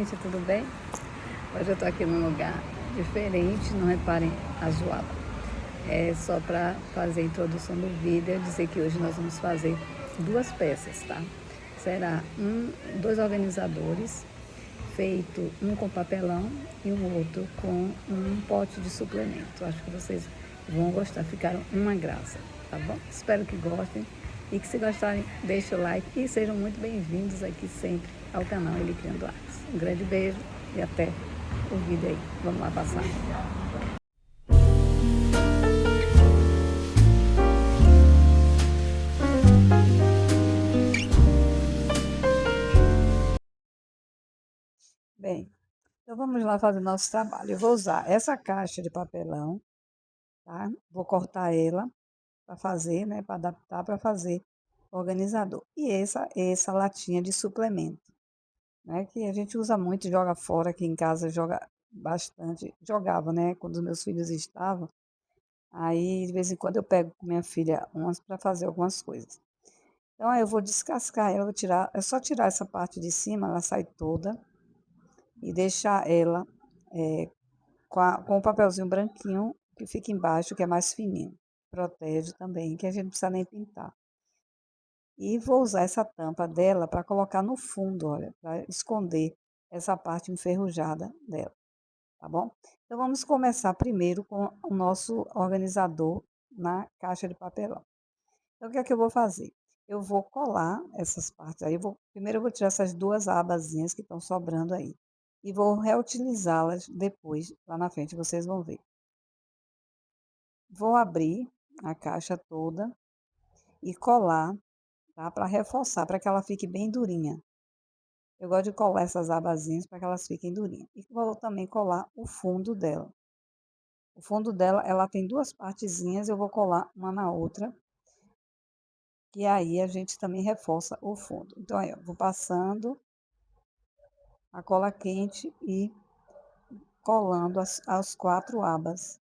gente, tudo bem? Hoje eu tô aqui num lugar diferente, não reparem a zoada. É só para fazer a introdução do vídeo e dizer que hoje nós vamos fazer duas peças, tá? Será dois organizadores, feito um com papelão e um outro com um pote de suplemento. Acho que vocês vão gostar, ficaram uma graça, tá bom? Espero que gostem e que se gostarem, deixem o like e sejam muito bem-vindos aqui sempre ao canal Ele Criando Artes. Um grande beijo e até o vídeo aí. Vamos lá passar. Bem, então vamos lá fazer nosso trabalho. Eu vou usar essa caixa de papelão, tá? Vou cortar ela para fazer, né? Para adaptar para fazer organizador. E essa latinha de suplemento, né? Que a gente usa muito, joga fora aqui em casa, joga bastante. Jogava, né? Quando os meus filhos estavam. Aí, de vez em quando, eu pego com minha filha umas para fazer algumas coisas. Então, aí eu vou descascar ela, vou tirar, é só tirar essa parte de cima, ela sai toda, e deixar ela com o papelzinho branquinho que fica embaixo, que é mais fininho. Protege também, que a gente não precisa nem pintar. E vou usar essa tampa dela para colocar no fundo, olha, para esconder essa parte enferrujada dela, tá bom? Então vamos começar primeiro com o nosso organizador na caixa de papelão. Então o que é que eu vou fazer? Eu vou colar essas partes aí, primeiro eu vou tirar essas duas abazinhas que estão sobrando aí. E vou reutilizá-las depois, lá na frente, vocês vão ver. Vou abrir a caixa toda e colar, tá? Para reforçar, para que ela fique bem durinha. Eu gosto de colar essas abazinhas para que elas fiquem durinhas. E vou também colar o fundo dela. O fundo dela, ela tem duas partezinhas, eu vou colar uma na outra. E aí a gente também reforça o fundo. Então, aí, eu vou passando a cola quente e colando as quatro abas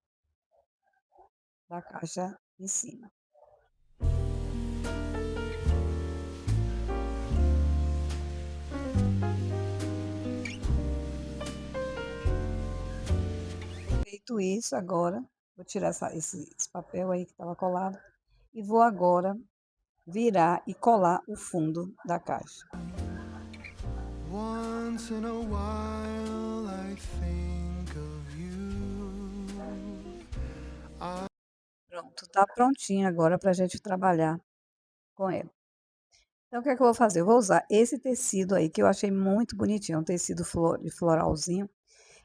da caixa em cima. Feito isso, agora, vou tirar esse papel aí que estava colado e vou agora virar e colar o fundo da caixa. Once in a while I think of you. Pronto, tá prontinho agora para a gente trabalhar com ela. Então, o que é que eu vou fazer? Eu vou usar esse tecido aí, que eu achei muito bonitinho, um tecido de floralzinho.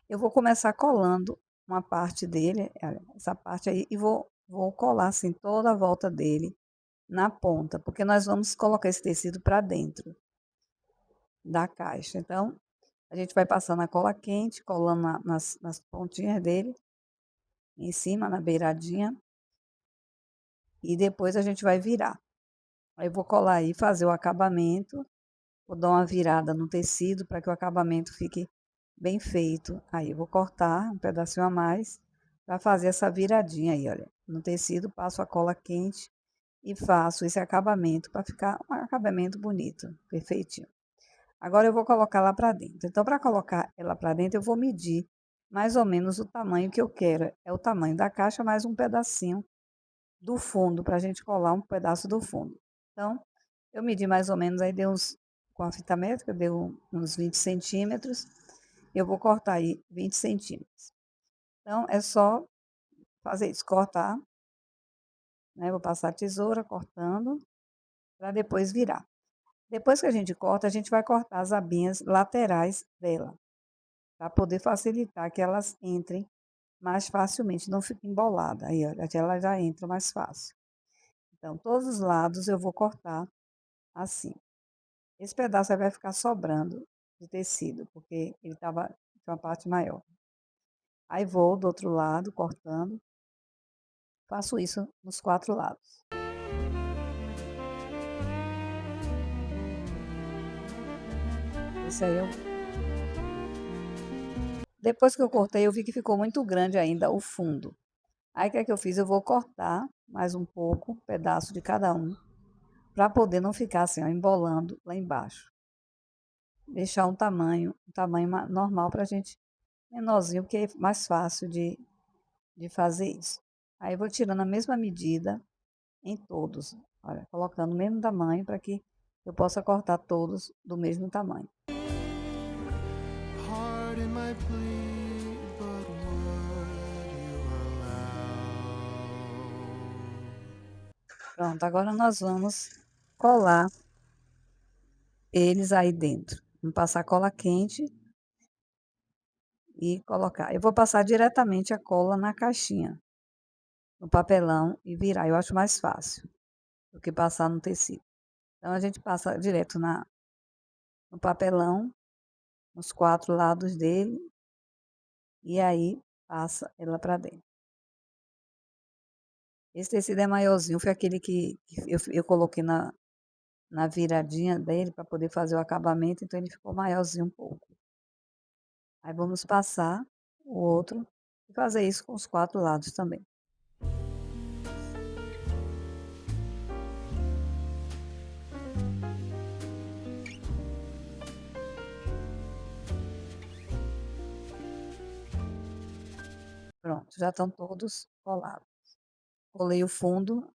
Eu vou começar colando uma parte dele, essa parte aí, e vou colar assim toda a volta dele na ponta, porque nós vamos colocar esse tecido para dentro da caixa. Então, a gente vai passando a cola quente, colando nas pontinhas dele, em cima, na beiradinha, e depois a gente vai virar. Aí eu vou colar aí, fazer o acabamento, vou dar uma virada no tecido para que o acabamento fique bem feito. Aí eu vou cortar um pedacinho a mais para fazer essa viradinha aí, olha. No tecido passo a cola quente e faço esse acabamento para ficar um acabamento bonito, perfeitinho. Agora eu vou colocar lá para dentro. Então, para colocar ela para dentro, eu vou medir mais ou menos o tamanho que eu quero. É o tamanho da caixa mais um pedacinho do fundo, para a gente colar um pedaço do fundo. Então, eu medi mais ou menos, aí deu com a fita métrica, deu uns 20 centímetros. Eu vou cortar aí 20 centímetros. Então, é só fazer isso, cortar, né? Vou passar a tesoura cortando, para depois virar. Depois que a gente corta, a gente vai cortar as abinhas laterais dela, para poder facilitar que elas entrem mais facilmente, não fique embolada. Aí, olha, ela já entra mais fácil. Então, todos os lados eu vou cortar assim. Esse pedaço aí vai ficar sobrando de tecido, porque ele estava de uma parte maior. Aí vou do outro lado, cortando. Faço isso nos quatro lados. Esse aí eu... Depois que eu cortei, eu vi que ficou muito grande ainda o fundo. Aí o que é que eu fiz? Eu vou cortar mais um pouco, um pedaço de cada um, para poder não ficar assim, ó, embolando lá embaixo. deixar um tamanho normal pra gente, menorzinho, porque é mais fácil de fazer isso. Aí eu vou tirando a mesma medida em todos, olha, colocando o mesmo tamanho para que eu possa cortar todos do mesmo tamanho. Pardon my plea, but would you allow? Pronto, agora nós vamos colar eles aí dentro. Vamos passar cola quente e colocar. Eu vou passar diretamente a cola na caixinha, no papelão e virar. Eu acho mais fácil do que passar no tecido. Então a gente passa direto no papelão, nos 4 lados dele, e aí passa ela para dentro. Esse tecido é maiorzinho, foi aquele que eu coloquei na viradinha dele para poder fazer o acabamento, então ele ficou maiorzinho um pouco. Aí vamos passar o outro e fazer isso com os 4 lados também. Pronto, já estão todos colados. Colei o fundo,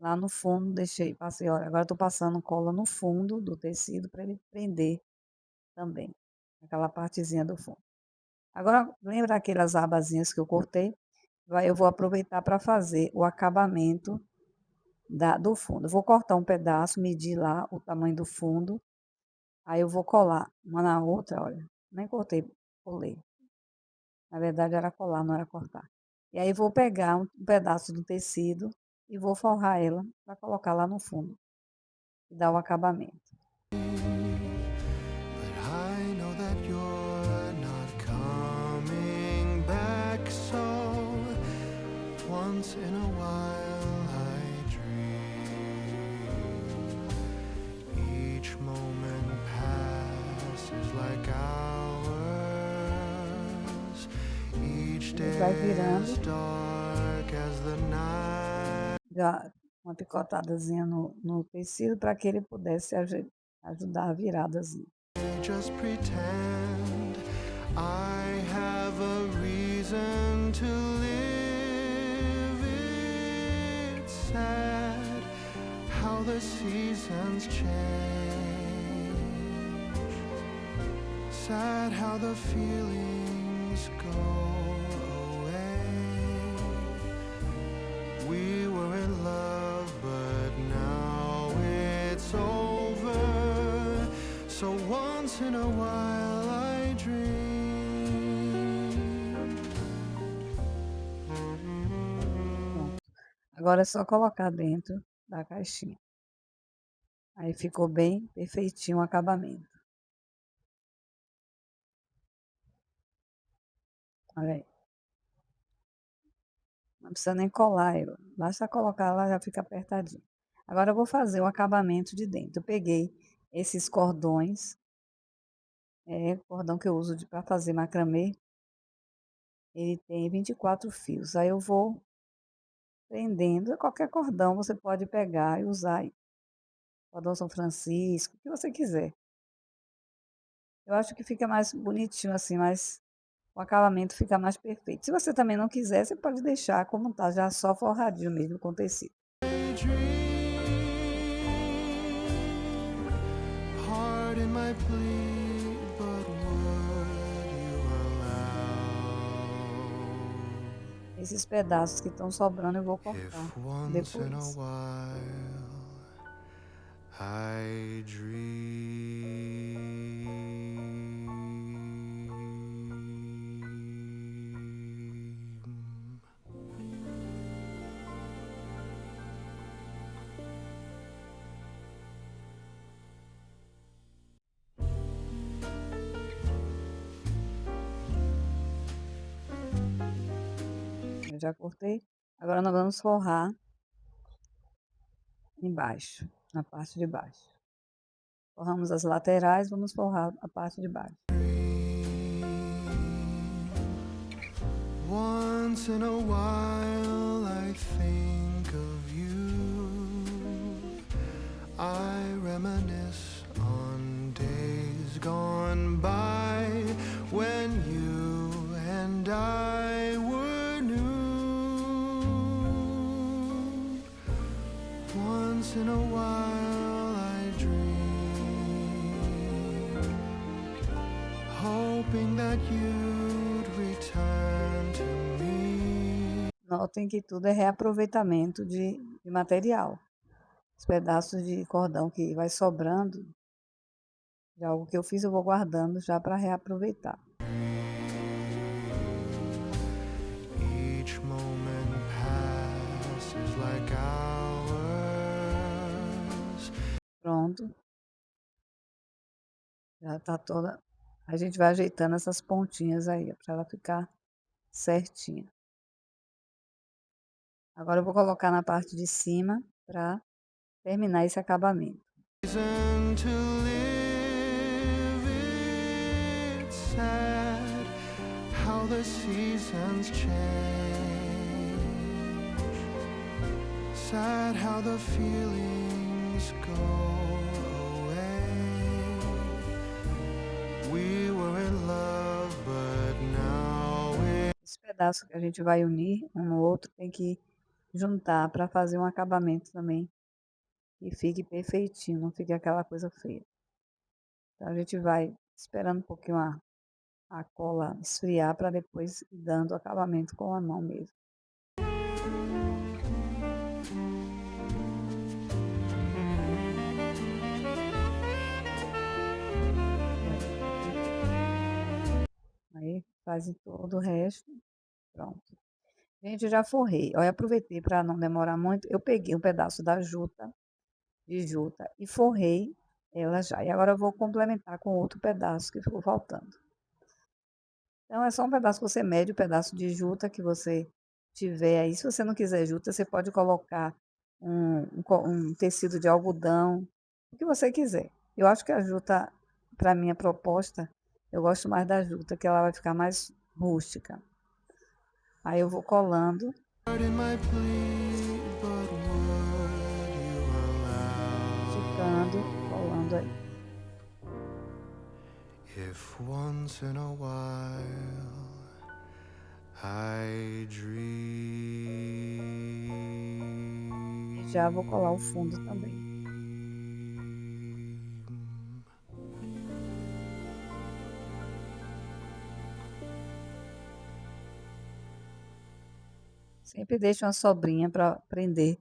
lá no fundo deixei, passei, olha, agora estou passando cola no fundo do tecido para ele prender também, aquela partezinha do fundo. Agora, lembra aquelas abazinhas que eu cortei? Eu vou aproveitar para fazer o acabamento do fundo. Eu vou cortar um pedaço, medir lá o tamanho do fundo, aí eu vou colar uma na outra, olha, nem cortei, colei. Na verdade era colar, não era cortar. E aí vou pegar um pedaço do tecido e vou forrar ela para colocar lá no fundo e dar o acabamento. But I know that you're not coming back, so once in a while I dream. Each moment passes like hours. Each Ele vai day as virando, dark as the night. já uma picotadazinha no tecido para que ele pudesse ajudar a viradazinha. Just pretend I have a reason to live. It's sad how the seasons change. Sad how the feelings go away. We were in love, but now it's over. So once in a while I dream. Pronto. Agora é só colocar dentro da caixinha. Aí ficou bem perfeitinho o acabamento. Olha aí. Não precisa nem colar ela, basta colocar ela, já fica apertadinho. Agora eu vou fazer o acabamento de dentro. Eu peguei esses cordões, cordão que eu uso para fazer macramê, ele tem 24 fios. Aí eu vou prendendo, qualquer cordão você pode pegar e usar aí. Cordão São Francisco, o que você quiser. Eu acho que fica mais bonitinho assim, mas o acabamento fica mais perfeito. Se você também não quiser, você pode deixar como tá, já só forradinho mesmo com tecido. I dream. Pardon my plea, but would you allow? Esses pedaços que estão sobrando eu vou cortar If once in a depois. while I dream. Eu já cortei. Agora nós vamos forrar embaixo, na parte de baixo. Forramos as laterais, vamos forrar a parte de baixo. Once in a while I think of you. I reminisce on days by when you and I were new. Once in a while I dream, hoping that you'd return to me. Notem que tudo é reaproveitamento de material. Os pedaços de cordão que vai sobrando de algo que eu fiz, eu vou guardando já para reaproveitar. Each moment passes like hours. Pronto, já está toda. A gente vai ajeitando essas pontinhas aí, para ela ficar certinha. Agora eu vou colocar na parte de cima para terminar esse acabamento. Reason to live, it's sad how the seasons change. Sad how the feelings go away. We were in love, but now Esse pedaço que a gente vai unir um no outro tem que juntar para fazer um acabamento também e fique perfeitinho, não fique aquela coisa feia. Então a gente vai esperando um pouquinho a cola esfriar para depois ir dando acabamento com a mão mesmo. Aí faz em todo o resto, pronto. Gente, eu já forrei. Olha, aproveitei para não demorar muito. Eu peguei um pedaço da juta, de juta, e forrei ela já. E agora eu vou complementar com outro pedaço que ficou faltando. Então é só um pedaço que você mede, o pedaço de juta que você tiver aí. Se você não quiser juta, você pode colocar um tecido de algodão, o que você quiser. Eu acho que a juta, para minha proposta, eu gosto mais da juta, que ela vai ficar mais rústica. Aí eu vou colando. in my plea, but would you Esticando, allow colando aí. if once in a while I E já vou colar o fundo também. dream? Sempre deixo uma sobrinha para prender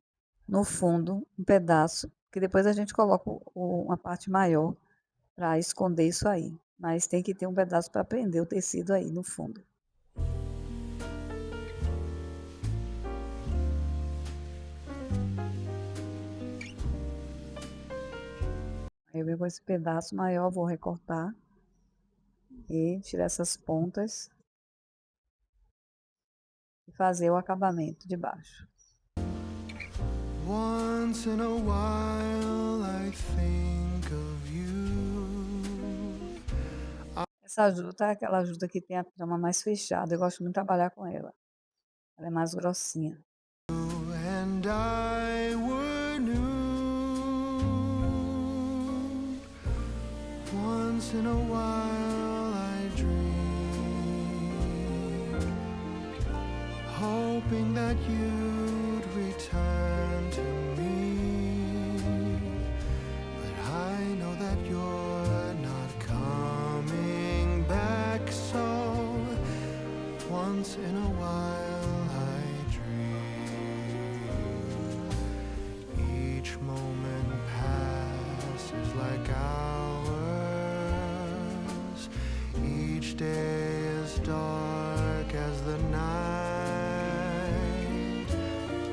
no fundo um pedaço, que depois a gente coloca uma parte maior para esconder isso aí. Mas tem que ter um pedaço para prender o tecido aí no fundo. Aí eu venho com esse pedaço maior, vou recortar e tirar essas pontas e fazer o acabamento de baixo. Once in a while I think of you. Essa juta é aquela juta que tem a trama mais fechada. Eu gosto muito de trabalhar com ela. Ela é mais grossinha. And I were new. Once in a while I dream, hoping that you'd return to me. But I know that you're not coming back, so once in a while I dream. Each moment passes like hours. Each day is dark as the night.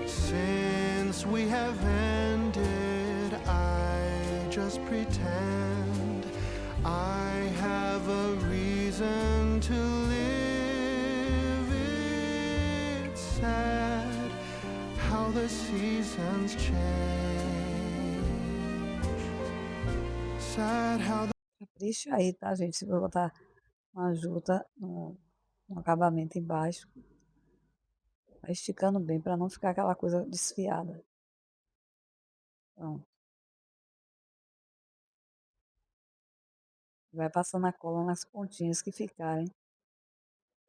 Since we have ended, I just pretend I have a reason to live. It's sad how the seasons change. Sad how the Capricha aí, tá, gente? Se eu botar uma juta no acabamento embaixo, vai esticando bem para não ficar aquela coisa desfiada. Pronto. Vai passando a cola nas pontinhas que ficarem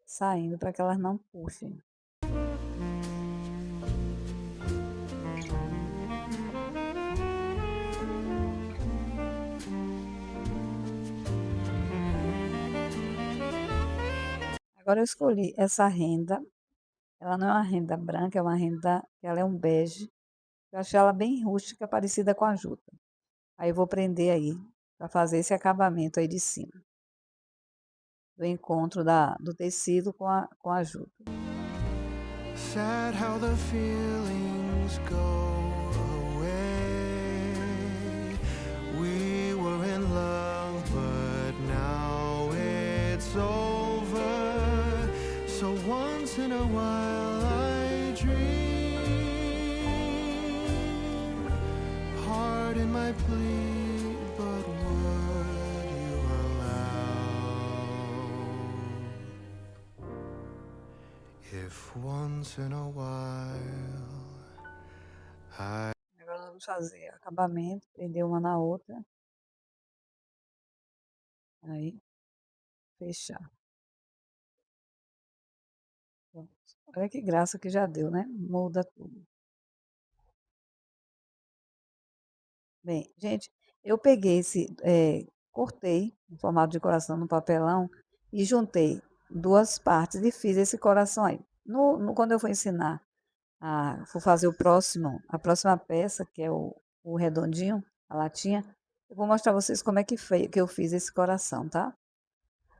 saindo para que elas não puxem. Agora eu escolhi essa renda, ela não é uma renda branca, é uma renda, ela é um bege. Eu achei ela bem rústica, parecida com a juta. Aí eu vou prender aí, para fazer esse acabamento aí de cima, do encontro do tecido com a juta. Sad how the feelings go away. We were in love, but now it's over. So once in a while I dream. Pardon my plea, but would you allow? If once in a while I Agora vamos fazer acabamento, prender uma na outra, aí fechar. Pronto. Olha que graça que já deu, né? Muda tudo. Bem, gente, eu peguei cortei em formato de coração no papelão e juntei duas partes e fiz esse coração aí. Quando eu for ensinar, for fazer a próxima peça, que é o redondinho, a latinha, eu vou mostrar vocês como é que eu fiz esse coração, tá?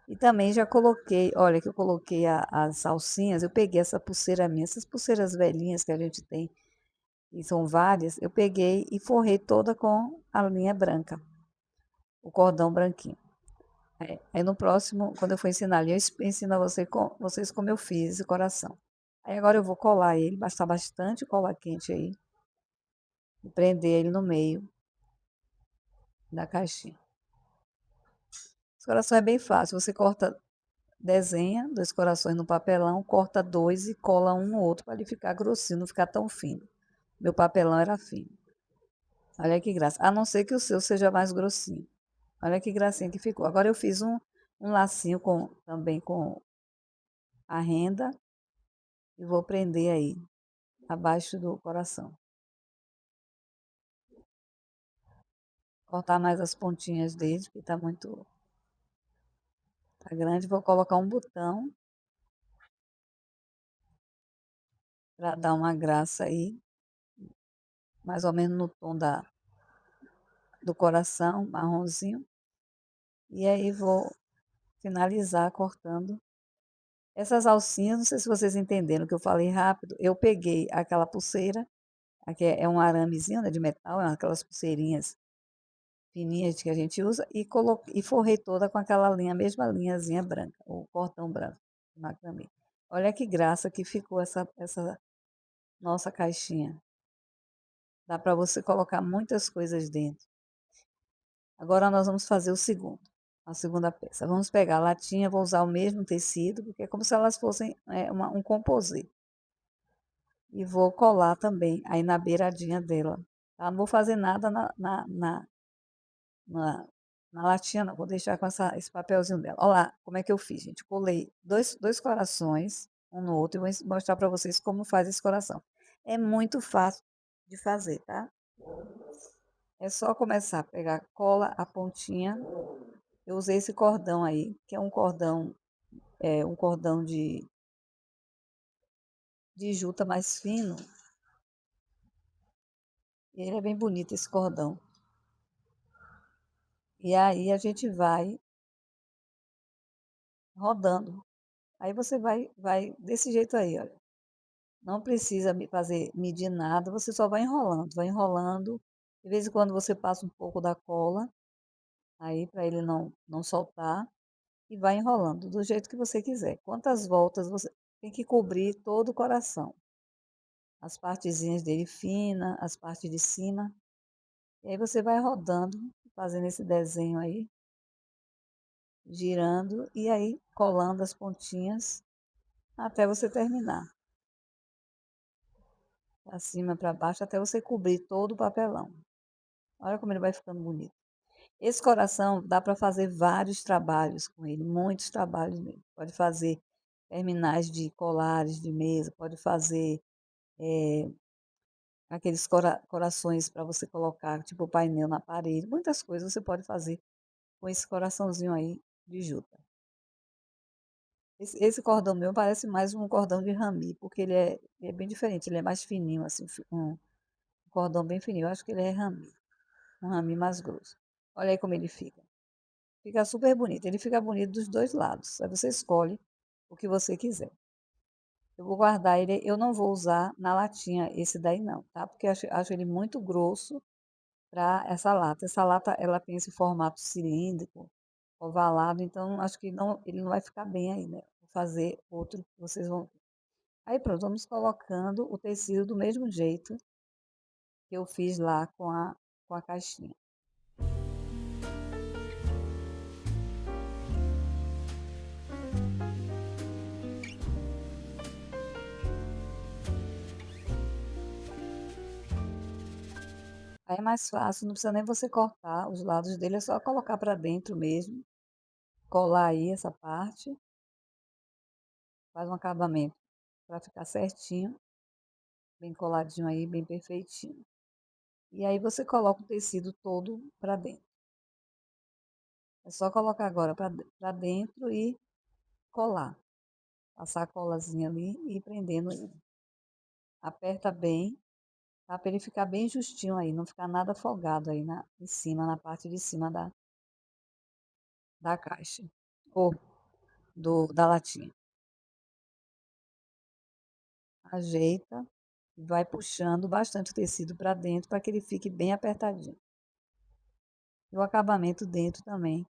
E também já coloquei, olha que eu coloquei as alcinhas, eu peguei essa pulseira minha, essas pulseiras velhinhas que a gente tem, e são várias, eu peguei e forrei toda com a linha branca, o cordão branquinho. Aí no próximo, quando eu for ensinar ali, eu ensino a vocês como eu fiz esse coração. Aí agora eu vou colar ele, bastar bastante cola quente aí, e prender ele no meio da caixinha. Esse coração é bem fácil, você desenha 2 corações no papelão, corta 2 e cola um no outro para ele ficar grossinho, não ficar tão fino. Meu papelão era fino. Olha que graça. A não ser que o seu seja mais grossinho. Olha que gracinha que ficou. Agora eu fiz um lacinho também com a renda e vou prender aí, abaixo do coração. Cortar mais as pontinhas dele, que tá grande. Vou colocar um botão para dar uma graça aí, mais ou menos no tom do coração, marronzinho. E aí vou finalizar cortando. Essas alcinhas, não sei se vocês entenderam que eu falei rápido, eu peguei aquela pulseira, aqui é um aramezinho, né, de metal, é aquelas pulseirinhas fininhas que a gente usa, e forrei toda com aquela linha, a mesma linhazinha branca, o cordão branco, macramê. Olha que graça que ficou essa nossa caixinha. Dá para você colocar muitas coisas dentro. Agora nós vamos fazer a segunda peça. Vamos pegar a latinha, vou usar o mesmo tecido, porque é como se elas fossem um composê. E vou colar também aí na beiradinha dela. Tá? Não vou fazer nada na, na latinha, não. Vou deixar com esse papelzinho dela. Olha lá como é que eu fiz, gente. Colei dois corações, um no outro, e vou mostrar para vocês como faz esse coração. É muito fácil de fazer, tá? É só começar a pegar cola, a pontinha. Eu usei esse cordão aí, que é um cordão de juta mais fino. E ele é bem bonito, esse cordão. E aí a gente vai rodando. Aí você vai desse jeito aí, olha. Não precisa medir nada, você só vai enrolando, vai enrolando. De vez em quando você passa um pouco da cola, aí para ele não soltar, e vai enrolando do jeito que você quiser. Quantas voltas você tem que cobrir todo o coração. As partezinhas dele fina, as partes de cima. E aí você vai rodando, fazendo esse desenho aí, girando e aí colando as pontinhas até você terminar. Para cima, para baixo, até você cobrir todo o papelão. Olha como ele vai ficando bonito. Esse coração dá para fazer vários trabalhos com ele, muitos trabalhos mesmo. Pode fazer terminais de colares de mesa, pode fazer, eh, aqueles corações para você colocar, tipo painel na parede, muitas coisas você pode fazer com esse coraçãozinho aí de juta. Esse cordão meu parece mais um cordão de rami, porque ele é bem diferente, ele é mais fininho, assim, um cordão bem fininho, eu acho que ele é rami, um rami mais grosso. Olha aí como ele fica. Fica super bonito, ele fica bonito dos 2 lados, aí você escolhe o que você quiser. Eu vou guardar ele, eu não vou usar na latinha esse daí não, tá, porque eu acho ele muito grosso para essa lata. Essa lata, ela tem esse formato cilíndrico, ovalado, então acho que não, ele não vai ficar bem aí, né. Vou fazer outro que vocês vão ver. Aí pronto, vamos colocando o tecido do mesmo jeito que eu fiz lá com a caixinha. Aí é mais fácil, não precisa nem você cortar os lados dele, é só colocar para dentro mesmo, colar aí essa parte, faz um acabamento para ficar certinho, bem coladinho aí, bem perfeitinho. E aí você coloca o tecido todo para dentro. É só colocar agora para dentro e colar. Passar a colazinha ali e ir prendendo ele. Aperta bem, tá? Para ele ficar bem justinho aí, não ficar nada folgado aí em cima, na parte de cima da caixa. Ou da latinha. Ajeita e vai puxando bastante o tecido para dentro para que ele fique bem apertadinho. E o acabamento dentro também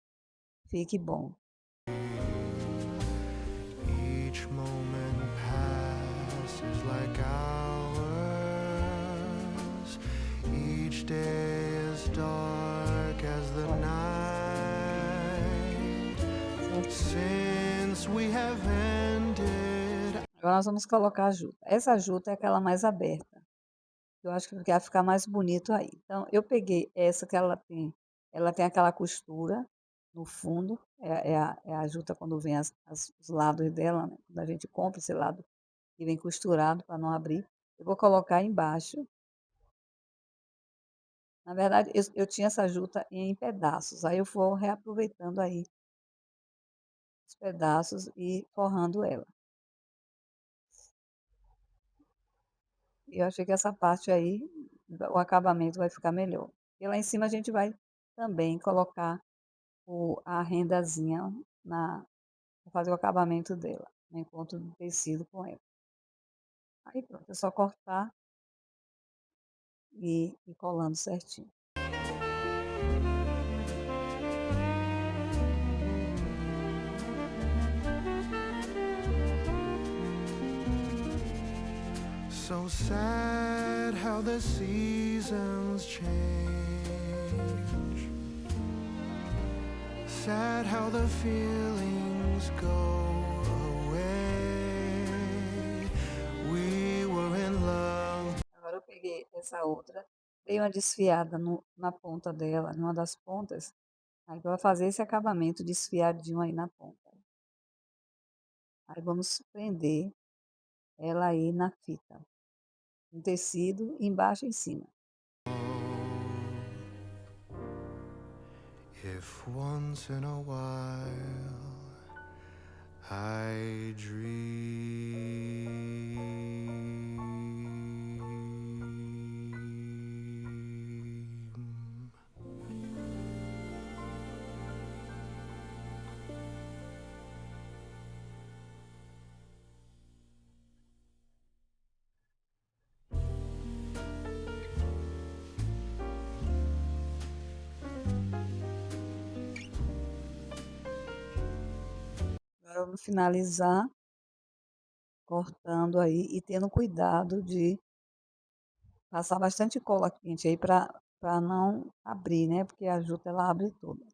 fique bom. Each moment passes like hours. Each day is dark as the Olha, night. certinho. Since we have ended. Agora nós vamos colocar a juta. Essa juta é aquela mais aberta. Eu acho que vai ficar mais bonito aí. Então, eu peguei essa que ela tem aquela costura no fundo, é a juta quando vem os lados dela, né? Quando a gente compra esse lado que vem costurado para não abrir. Eu vou colocar embaixo. Na verdade, eu tinha essa juta em pedaços, aí eu vou reaproveitando aí os pedaços e forrando ela. E eu achei que essa parte aí, o acabamento vai ficar melhor. E lá em cima a gente vai também colocar a rendazinha pra fazer o acabamento dela, né, encontro do tecido com ela. Aí pronto, é só cortar e ir colando certinho. So sad how the seasons change. Sad how the feelings go away. We were in love. Agora eu peguei essa outra, dei uma desfiada na ponta dela, numa das pontas, aí vai fazer esse acabamento desfiadinho aí na ponta. Aí vamos prender ela aí na fita, no tecido, embaixo e em cima. If once in a while I dream. Agora vamos finalizar cortando aí e tendo cuidado de passar bastante cola quente aí para não abrir, né, porque a juta ela abre toda.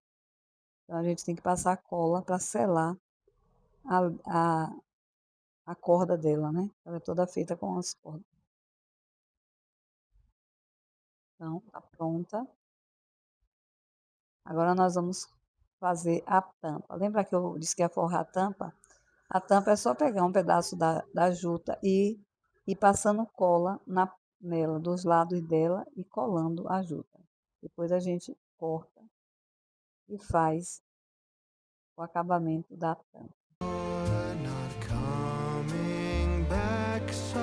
Então a gente tem que passar cola para selar a a a corda dela, né, ela é toda feita com as cordas. Então tá pronta. Agora nós vamos fazer a tampa. Lembra que eu disse que ia forrar a tampa? A tampa é só pegar um pedaço da juta e ir passando cola nela, dos lados dela e colando a juta. Depois a gente corta e faz o acabamento da tampa. You're not coming back, so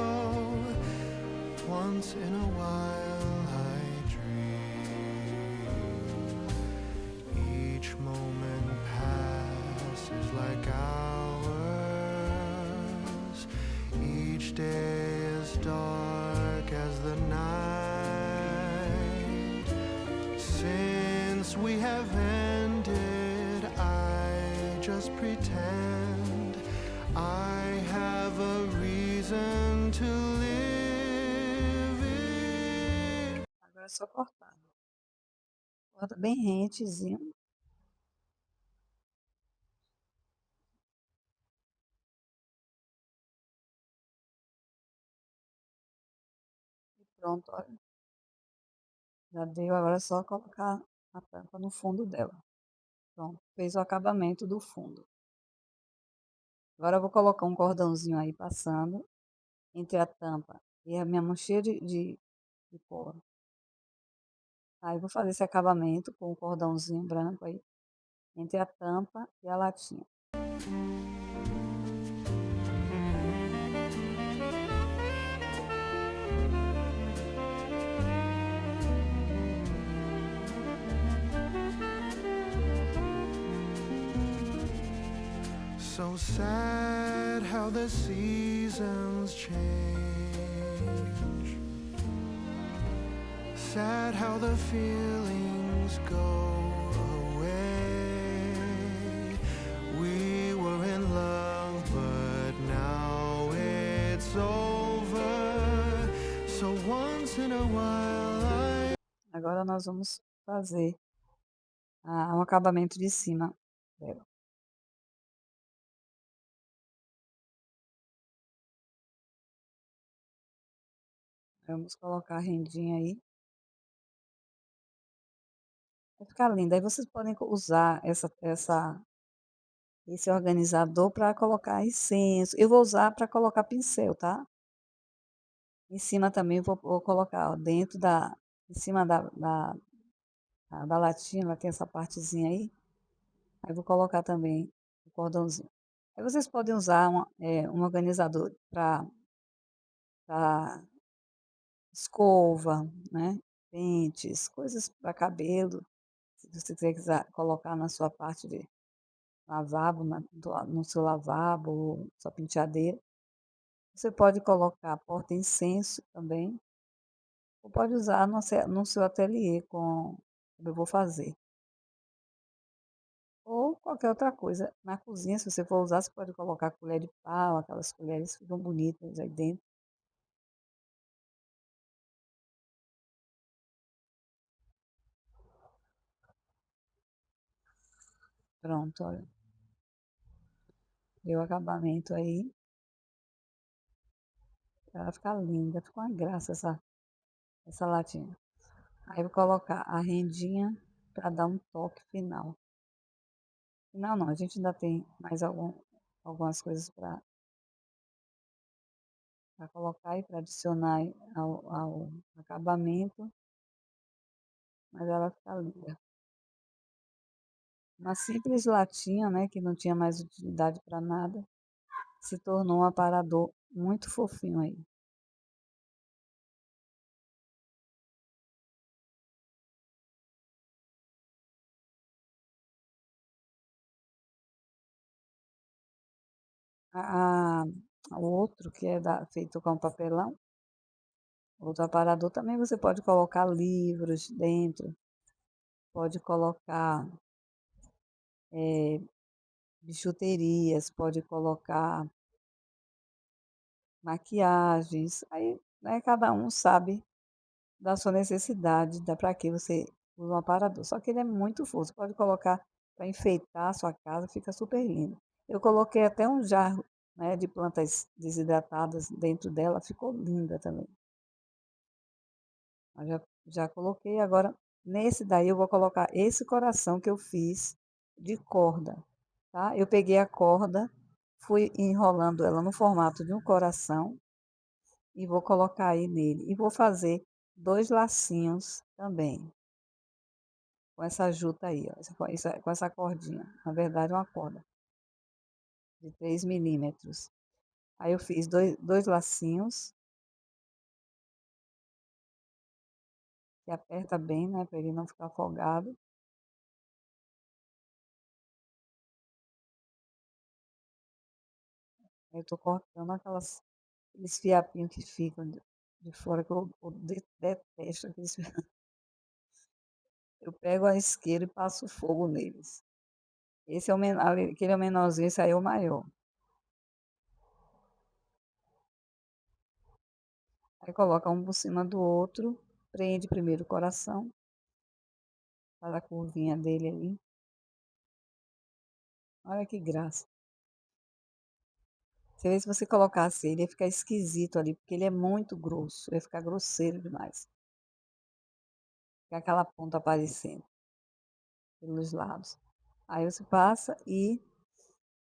once in a while I dream. Each moment passes like hours. Each day is dark as the night. Since we have ended, I just pretend I have a reason to live it. Agora é só cortar. Corta bem rentezinho e pronto, olha. Já deu, agora é só colocar a tampa no fundo dela. Pronto, fez o acabamento do fundo. Agora eu vou colocar um cordãozinho aí passando entre a tampa e a minha mochila de couro. Aí vou fazer esse acabamento com o cordãozinho branco aí entre a tampa e a latinha. So sad how the seasons change. Sad how the feelings go away. We were in love, but now it's over. So once in a while I Agora nós vamos fazer um acabamento de cima dela. Vamos colocar a rendinha aí. Vai ficar linda. Aí vocês podem usar esse organizador para colocar incenso. Eu vou usar para colocar pincel, tá? Em cima também vou colocar, ó, dentro em cima da latinha, ela tem essa partezinha aí. Aí vou colocar também o cordãozinho. Aí vocês podem usar um organizador para escova, né? Pentes, coisas para cabelo. Se você quiser colocar na sua parte de lavabo, no seu lavabo, sua penteadeira. Você pode colocar porta-incenso também, ou pode usar no seu ateliê, como eu vou fazer. Ou qualquer outra coisa na cozinha, se você for usar, você pode colocar colher de pau, aquelas colheres que ficam bonitas aí dentro. Pronto, olha, deu o acabamento aí. Ela fica linda, fica uma graça essa latinha. Aí eu vou colocar a rendinha para dar um toque final. Final não, a gente ainda tem mais algumas coisas para colocar e para adicionar aí ao acabamento, mas ela fica linda. Uma simples latinha, né, que não tinha mais utilidade para nada, se tornou um aparador muito fofinho aí. A, o outro, que é feito com papelão, outro aparador também você pode colocar livros dentro, pode colocar bijuterias, pode colocar maquiagens, aí, né, cada um sabe da sua necessidade, da para que você usa um aparador. Só que ele é muito fofo, você pode colocar para enfeitar a sua casa, fica super lindo. Eu coloquei até um jarro, né, de plantas desidratadas dentro dela, ficou linda também. Eu já coloquei, agora Nesse daí eu vou colocar esse coração que eu fiz de corda, tá. Eu peguei a corda, fui enrolando ela no formato de um coração e vou colocar aí nele. E vou fazer 2 lacinhos também, com essa juta aí, ó, com essa cordinha, na verdade é uma corda de 3 milímetros. Aí eu fiz dois lacinhos, que aperta bem, né, para ele não ficar folgado. Aí eu tô cortando aqueles fiapinhos que ficam de fora, que eu detesto aqueles eu pego a isqueiro e passo fogo neles. Esse é o menor, aquele é o menorzinho, esse aí é o maior. Aí coloca um por cima do outro, prende primeiro o coração, faz a curvinha dele ali. Olha que graça. Você vê, se você colocasse ele, ia ficar esquisito ali, porque ele é muito grosso, ia ficar grosseiro demais. Fica aquela ponta aparecendo pelos lados. Aí você passa e,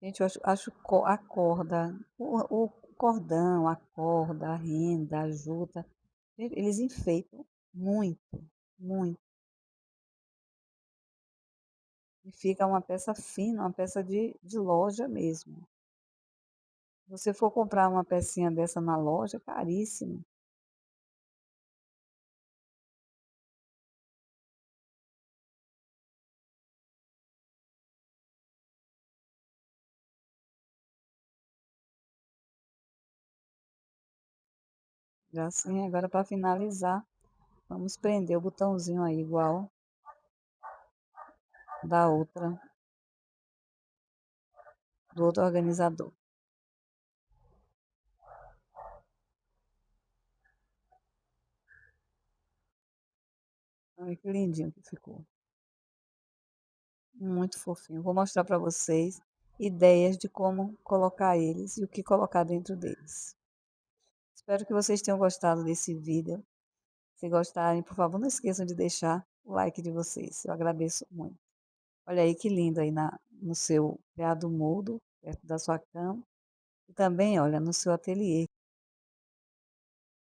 gente, eu acho a corda, o cordão, a corda, a renda, a juta, eles enfeitam muito, muito. E fica uma peça fina, uma peça de loja mesmo. Se você for comprar uma pecinha dessa na loja, caríssimo. Já assim, agora para finalizar, vamos prender o botãozinho aí igual da outra, do outro organizador. Olha que lindinho que ficou. Muito fofinho. Vou mostrar para vocês ideias de como colocar eles e o que colocar dentro deles. Espero que vocês tenham gostado desse vídeo. Se gostarem, por favor, não esqueçam de deixar o like de vocês. Eu agradeço muito. Olha aí que lindo aí no seu criado mudo, perto da sua cama. E também, olha, no seu ateliê.